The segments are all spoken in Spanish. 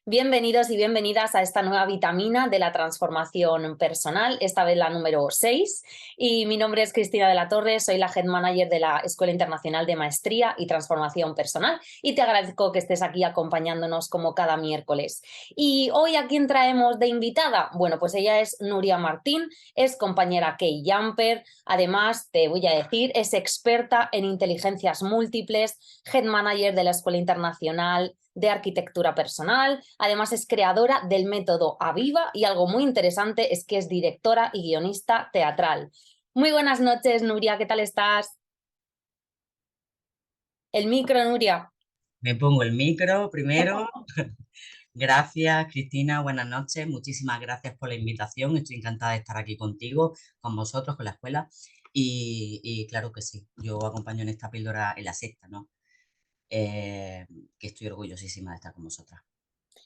Bienvenidos y bienvenidas a esta nueva vitamina de la transformación personal, esta vez la número 6. Y mi nombre es Cristina de la Torre, soy la Head Manager de la Escuela Internacional de Maestría y Transformación Personal y te agradezco que estés aquí acompañándonos como cada miércoles. Y hoy, ¿a quién traemos de invitada? Bueno, pues ella es Nuria Martín, es compañera K-Jumper, además te voy a decir, es experta en inteligencias múltiples, Head Manager de la Escuela Internacional de Arquitectura Personal, además es creadora del método Aviva y algo muy interesante es que es directora y guionista teatral. Muy buenas noches, Nuria, ¿qué tal estás? El micro, Nuria. Me pongo el micro primero. Gracias, Cristina. Buenas noches. Muchísimas gracias por la invitación. Estoy encantada de estar aquí contigo, con vosotros, con la escuela. Y claro que sí, yo acompaño en esta píldora, en la sexta, ¿no? Que estoy orgullosísima de estar con vosotras.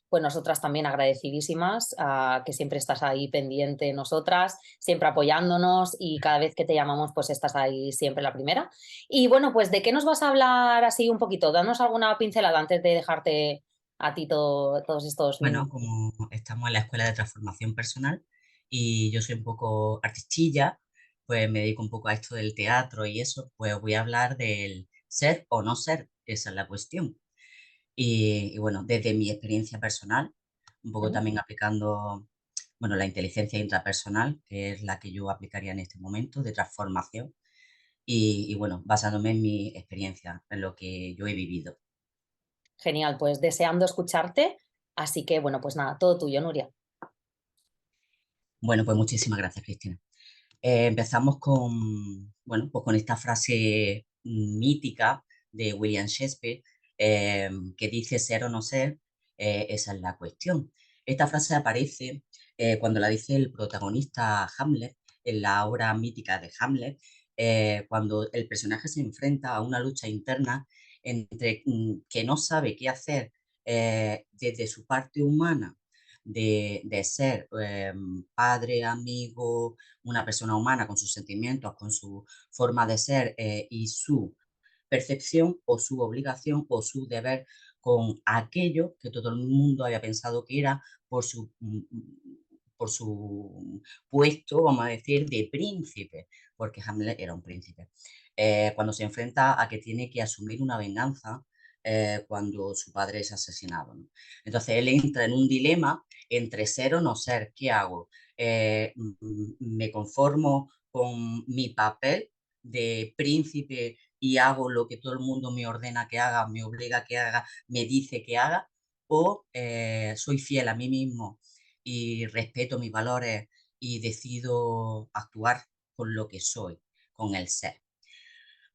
Pues nosotras también agradecidísimas, que siempre estás ahí pendiente de nosotras, siempre apoyándonos y cada vez que te llamamos pues estás ahí siempre la primera. Y bueno, pues ¿de qué nos vas a hablar así un poquito? Danos alguna pincelada antes de dejarte a ti todos estos Bueno, minutos. como estamos en la escuela de transformación personal y yo soy un poco artistilla, pues me dedico un poco a esto del teatro y eso, pues voy a hablar del ser o no ser, esa es la cuestión. Y bueno, desde mi experiencia personal, un poco ¿Mm? también aplicando, bueno, la inteligencia intrapersonal, que es la que yo aplicaría en este momento, de transformación, y bueno, basándome en mi experiencia, en lo que yo he vivido. Genial, pues deseando escucharte. Así que bueno, pues nada, todo tuyo, Nuria. Bueno, pues muchísimas gracias, Cristina. Empezamos con, bueno, pues con esta frase mítica de William Shakespeare, que dice ser o no ser, esa es la cuestión. Esta frase aparece cuando la dice el protagonista Hamlet en la obra mítica de Hamlet, cuando el personaje se enfrenta a una lucha interna entre que no sabe qué hacer desde su parte humana de ser padre, amigo, una persona humana con sus sentimientos, con su forma de ser y su percepción o su obligación o su deber con aquello que todo el mundo había pensado que era por su puesto, vamos a decir, de príncipe, porque Hamlet era un príncipe. Cuando se enfrenta a que tiene que asumir una venganza cuando su padre es asesinado, ¿no? Entonces él entra en un dilema entre ser o no ser. ¿Qué hago? Me conformo con mi papel de príncipe y hago lo que todo el mundo me ordena que haga, me obliga que haga, me dice que haga, o soy fiel a mí mismo y respeto mis valores y decido actuar con lo que soy, con el ser.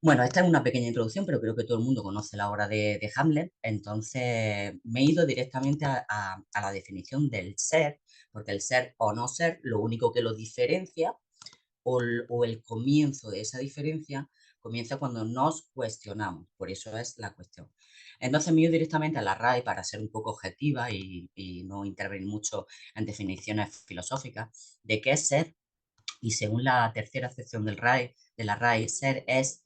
Bueno, esta es una pequeña introducción, pero creo que todo el mundo conoce la obra de Hamlet, entonces me he ido directamente a la definición del ser, porque el ser o no ser, lo único que lo diferencia o el comienzo de esa diferencia comienza cuando nos cuestionamos, por eso es la cuestión. Entonces me he ido directamente a la RAE para ser un poco objetiva y no intervenir mucho en definiciones filosóficas de qué es ser, y según la tercera sección de la RAE, ser es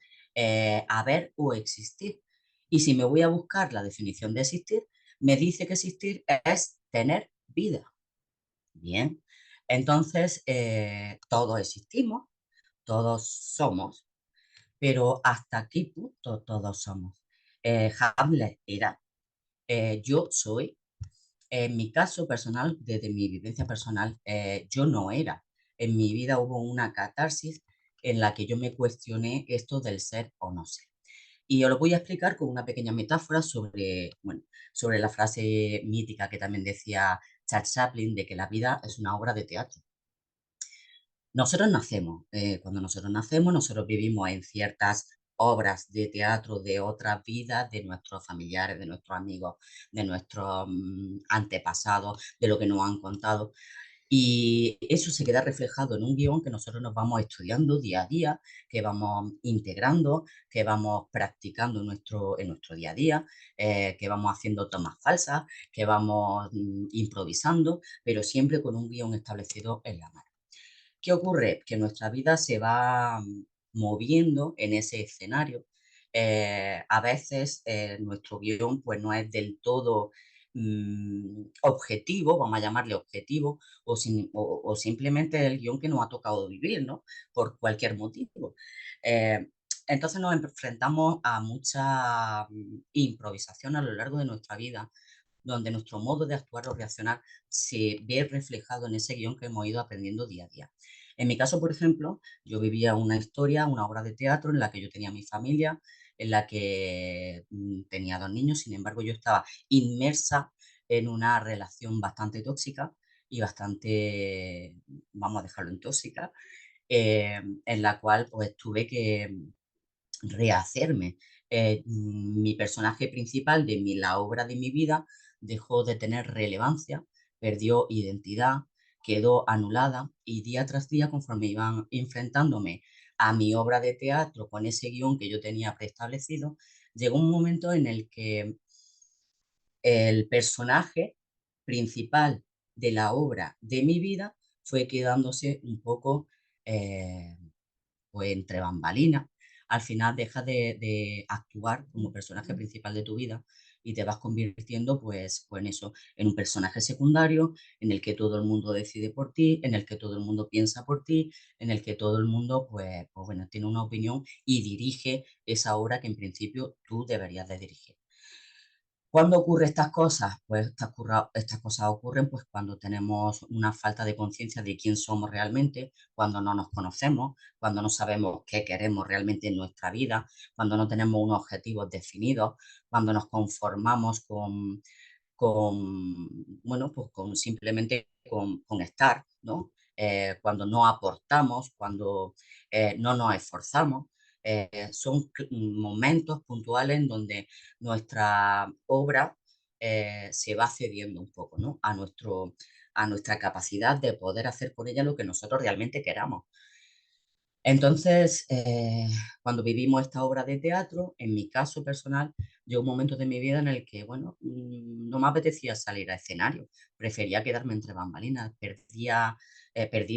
haber o existir. Y si me voy a buscar la definición de existir, me dice que existir es tener vida. Bien, entonces todos existimos, todos somos, pero ¿hasta qué punto todos somos? Hamlet era, yo soy. En mi caso personal, desde mi vivencia personal, yo no era. En mi vida hubo una catarsis en la que yo me cuestioné esto del ser o no ser. Y os lo voy a explicar con una pequeña metáfora sobre, bueno, sobre la frase mítica que también decía Charles Chaplin de que la vida es una obra de teatro. Nosotros nacemos, cuando nosotros nacemos, nosotros vivimos en ciertas obras de teatro de otras vidas, de nuestros familiares, de nuestros amigos, de nuestros antepasados, de lo que nos han contado. Y eso se queda reflejado en un guión que nosotros nos vamos estudiando día a día, que vamos integrando, que vamos practicando en nuestro día a día, que vamos haciendo tomas falsas, que vamos improvisando, pero siempre con un guión establecido en la mano. ¿Qué ocurre? Que nuestra vida se va moviendo en ese escenario. A veces nuestro guión pues, no es del todo objetivo, vamos a llamarle objetivo, o simplemente el guión que nos ha tocado vivir, ¿no? Por cualquier motivo. Eh, entonces nos enfrentamos a mucha improvisación a lo largo de nuestra vida, donde nuestro modo de actuar o reaccionar se ve reflejado en ese guión que hemos ido aprendiendo día a día. En mi caso, por ejemplo, yo vivía una historia, una obra de teatro en la que yo tenía mi familia, en la que tenía dos niños, sin embargo, yo estaba inmersa en una relación bastante tóxica y bastante, vamos a dejarlo en tóxica, en la cual pues tuve que rehacerme. Mi personaje principal la obra de mi vida dejó de tener relevancia, perdió identidad, quedó anulada y día tras día, conforme iban enfrentándome a mi obra de teatro con ese guión que yo tenía preestablecido, llegó un momento en el que el personaje principal de la obra de mi vida fue quedándose un poco eh, pues entre bambalinas, al final dejas de actuar como personaje principal de tu vida y te vas convirtiendo pues en eso, en un personaje secundario, en el que todo el mundo decide por ti, en el que todo el mundo piensa por ti, en el que todo el mundo pues bueno, tiene una opinión y dirige esa obra que en principio tú deberías de dirigir. ¿Cuándo ocurren estas cosas? Pues estas cosas ocurren pues cuando tenemos una falta de conciencia de quién somos realmente, cuando no nos conocemos, cuando no sabemos qué queremos realmente en nuestra vida, cuando no tenemos unos objetivos definidos, cuando nos conformamos bueno, pues con simplemente con estar, ¿no? Cuando no aportamos, cuando no nos esforzamos. Son momentos puntuales en donde nuestra obra se va cediendo un poco, ¿no? A nuestra capacidad de poder hacer con ella lo que nosotros realmente queramos. Entonces, cuando vivimos esta obra de teatro, en mi caso personal, llegó un momento de mi vida en el que, bueno, no me apetecía salir a escenario, prefería quedarme entre bambalinas, perdí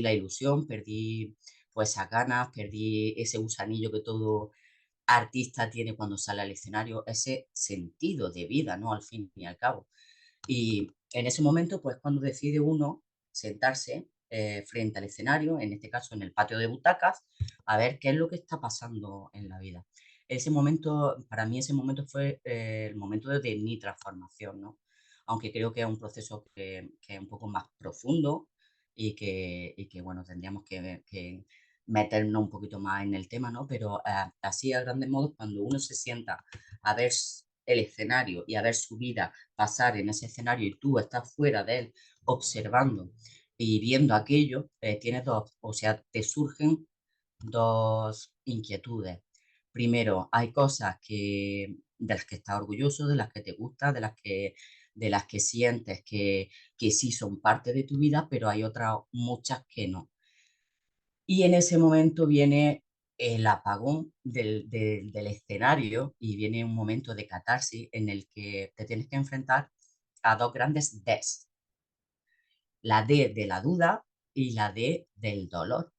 la ilusión, perdí pues esas ganas, perdí ese gusanillo que todo artista tiene cuando sale al escenario, ese sentido de vida, ¿no? Al fin y al cabo. Y en ese momento, pues cuando decide uno sentarse frente al escenario, en este caso en el patio de butacas, a ver qué es lo que está pasando en la vida. Ese momento, para mí ese momento fue el momento de mi transformación, ¿no? Aunque creo que es un proceso que es un poco más profundo y que bueno, tendríamos que meternos un poquito más en el tema, ¿no? Pero así a grandes modos, cuando uno se sienta a ver el escenario y a ver su vida pasar en ese escenario y tú estás fuera de él observando y viendo aquello, tienes dos, o sea, te surgen dos inquietudes. Primero, hay cosas de las que estás orgulloso, de las que te gusta, de las que sientes que sí son parte de tu vida, pero hay otras muchas que no. Y en ese momento viene el apagón del escenario y viene un momento de catarsis en el que te tienes que enfrentar a dos grandes Ds, la D de la duda y la D del dolor.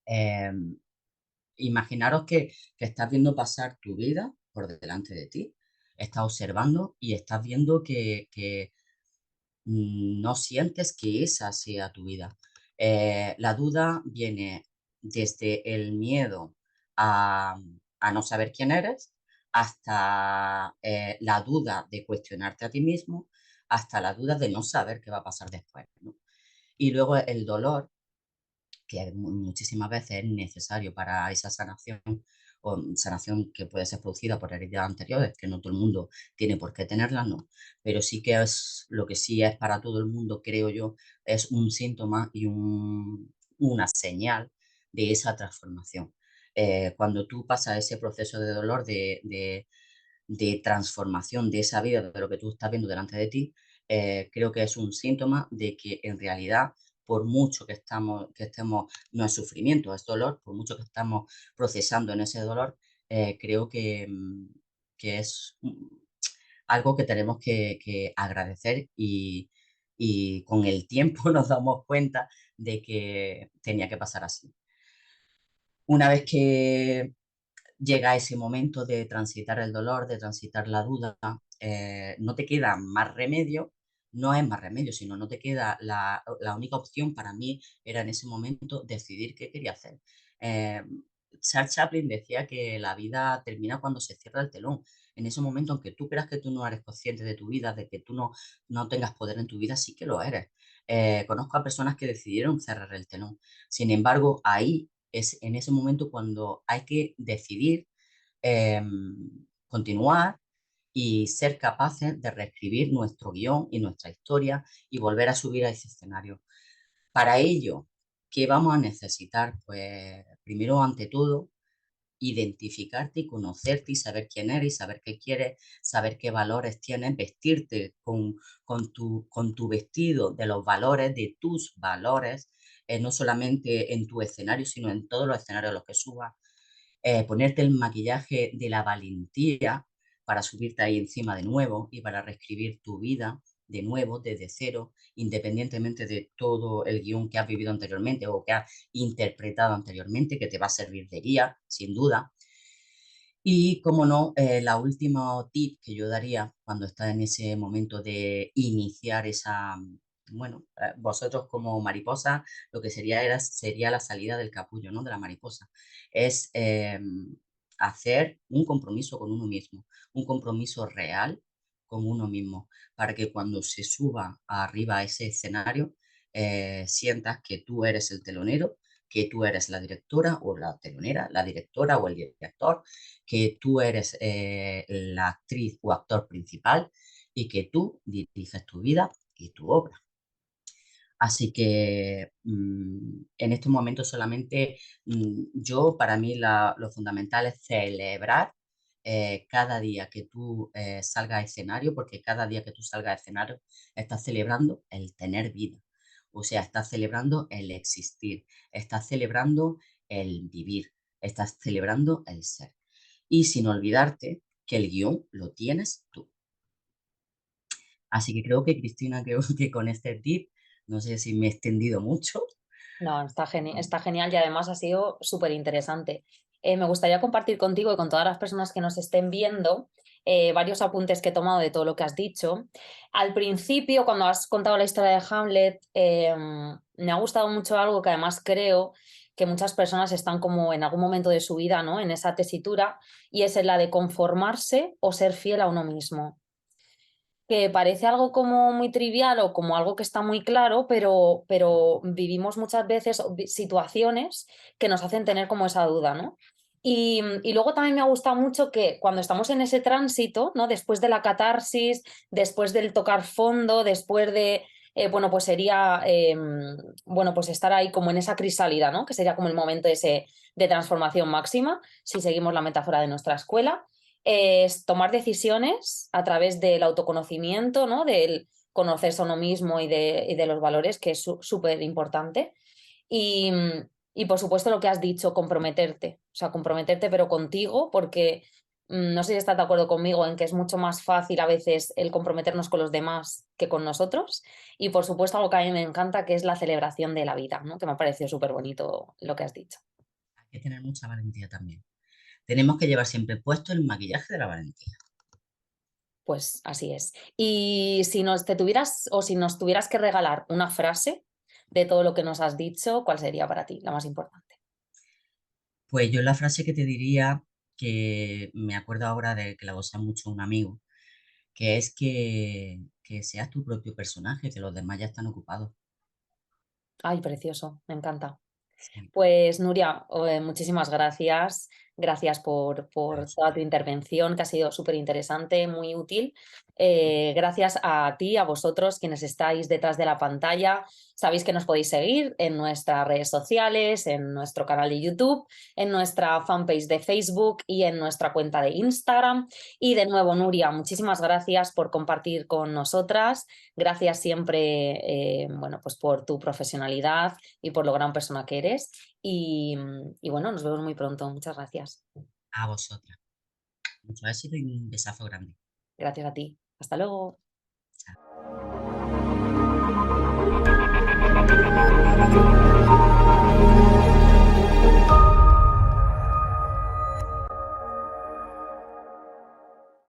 Eh, Imaginaros que estás viendo pasar tu vida por delante de ti, estás observando y estás viendo que no sientes que esa sea tu vida. La duda viene desde el miedo a no saber quién eres, hasta la duda de cuestionarte a ti mismo, hasta la duda de no saber qué va a pasar después, ¿no? Y luego el dolor, que muchísimas veces es necesario para esa sanación, o sanación que puede ser producida por heridas anteriores, que no todo el mundo tiene por qué tenerlas, ¿no? Pero sí que es lo que sí es para todo el mundo, creo yo, es un síntoma una señal de esa transformación. Cuando tú pasas ese proceso de dolor, de transformación de esa vida, de lo que tú estás viendo delante de ti, creo que es un síntoma de que en realidad, por mucho que estemos, no es sufrimiento, es dolor, por mucho que estamos procesando en ese dolor, creo que es algo que tenemos que agradecer y con el tiempo nos damos cuenta de que tenía que pasar así. Una vez que llega ese momento de transitar el dolor, de transitar la duda, no te queda más remedio, no es más remedio, sino no te queda la única opción para mí era en ese momento decidir qué quería hacer. Eh, Charles Chaplin decía que la vida termina cuando se cierra el telón. En ese momento, aunque tú creas que tú no eres consciente de tu vida, de que tú no tengas poder en tu vida, sí que lo eres. Conozco a personas que decidieron cerrar el telón. Sin embargo, ahí es en ese momento cuando hay que decidir eh, continuar y ser capaces de reescribir nuestro guión y nuestra historia y volver a subir a ese escenario. Para ello, ¿qué vamos a necesitar? Pues primero, ante todo, identificarte y conocerte y saber quién eres y saber qué quieres, saber qué valores tienes, vestirte con tu vestido de los valores, de tus valores, no solamente en tu escenario, sino en todos los escenarios a los que subas, ponerte el maquillaje de la valentía para subirte ahí encima de nuevo y para reescribir tu vida de nuevo, desde cero, independientemente de todo el guión que has vivido anteriormente o que has interpretado anteriormente, que te va a servir de guía, sin duda. Y, como no, la última tip que yo daría cuando estás en ese momento de iniciar esa, bueno, vosotros como mariposa, lo que sería la salida del capullo, ¿no? De la mariposa. Es hacer un compromiso con uno mismo, un compromiso real con uno mismo, para que cuando se suba arriba a ese escenario, sientas que tú eres el telonero, que tú eres la directora o la telonera, la directora o el director, que tú eres la actriz o actor principal y que tú diriges tu vida y tu obra. Así que en estos momentos solamente yo, para mí, lo fundamental es celebrar cada día que tú salgas a escenario, porque cada día que tú salgas a escenario estás celebrando el tener vida. O sea, estás celebrando el existir, estás celebrando el vivir, estás celebrando el ser. Y sin olvidarte que el guión lo tienes tú. Así que creo que, Cristina, creo que con este tip, no sé si me he extendido mucho. No, está genial y además ha sido súper interesante. Me gustaría compartir contigo y con todas las personas que nos estén viendo varios apuntes que he tomado de todo lo que has dicho. Al principio, cuando has contado la historia de Hamlet, me ha gustado mucho algo que además creo que muchas personas están como en algún momento de su vida, ¿no? En esa tesitura, y es en la de conformarse o ser fiel a uno mismo, que parece algo como muy trivial o como algo que está muy claro, pero vivimos muchas veces situaciones que nos hacen tener como esa duda, ¿no? Y luego también me ha gustado mucho que cuando estamos en ese tránsito, ¿no? Después de la catarsis, después del tocar fondo, después de, bueno, pues sería, bueno, pues estar ahí como en esa crisálida, ¿no? Que sería como el momento ese de transformación máxima, si seguimos la metáfora de nuestra escuela, es tomar decisiones a través del autoconocimiento, ¿no? Del conocerse a uno mismo y de los valores, que es súper importante. Y, y por supuesto lo que has dicho, comprometerte, o sea, comprometerte pero contigo, porque no sé si estás de acuerdo conmigo en que es mucho más fácil a veces el comprometernos con los demás que con nosotros. Y por supuesto algo que a mí me encanta, que es la celebración de la vida, ¿no? Que me ha parecido súper bonito lo que has dicho. Hay que tener mucha valentía también. Tenemos que llevar siempre puesto el maquillaje de la valentía. Pues así es. Y si nos te tuvieras o si nos tuvieras que regalar una frase de todo lo que nos has dicho, ¿cuál sería para ti la más importante? Pues yo la frase que te diría, que me acuerdo ahora de que la usa mucho un amigo, que es que seas tu propio personaje, que los demás ya están ocupados. Ay, precioso, me encanta. Sí. Pues Nuria, muchísimas gracias. Gracias por Gracias. toda tu intervención, que ha sido súper interesante, muy útil. Gracias a ti, a vosotros, quienes estáis detrás de la pantalla. Sabéis que nos podéis seguir en nuestras redes sociales, en nuestro canal de YouTube, en nuestra fanpage de Facebook y en nuestra cuenta de Instagram. Y de nuevo, Nuria, muchísimas gracias por compartir con nosotras. Gracias siempre, bueno, pues por tu profesionalidad y por lo gran persona que eres. Y bueno, nos vemos muy pronto. Muchas gracias. A vosotras. Mucho éxito y un besazo grande. Gracias a ti. Hasta luego. Chao.